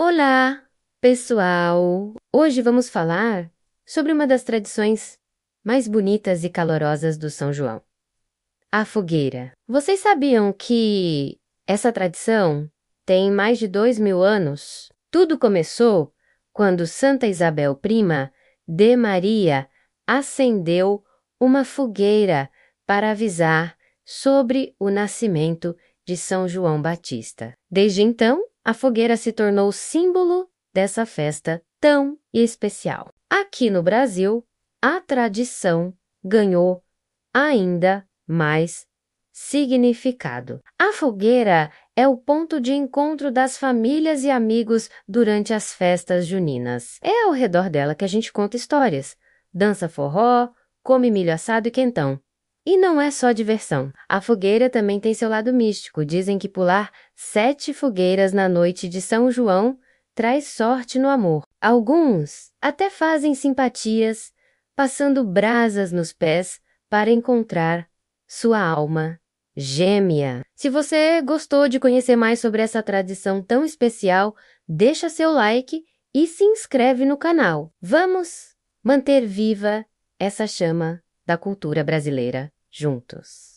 Olá, pessoal! Hoje vamos falar sobre uma das tradições mais bonitas e calorosas do São João, a fogueira. Vocês sabiam que essa tradição tem mais de 2000 anos? Tudo começou quando Santa Isabel Prima de Maria acendeu uma fogueira para avisar sobre o nascimento de São João Batista. Desde então, a fogueira se tornou símbolo dessa festa tão especial. Aqui no Brasil, a tradição ganhou ainda mais significado. A fogueira é o ponto de encontro das famílias e amigos durante as festas juninas. É ao redor dela que a gente conta histórias, dança forró, come milho assado e quentão. E não é só diversão. A fogueira também tem seu lado místico. Dizem que pular 7 fogueiras na noite de São João traz sorte no amor. Alguns até fazem simpatias, passando brasas nos pés para encontrar sua alma gêmea. Se você gostou de conhecer mais sobre essa tradição tão especial, deixa seu like e se inscreve no canal. Vamos manter viva essa chama da cultura brasileira juntos.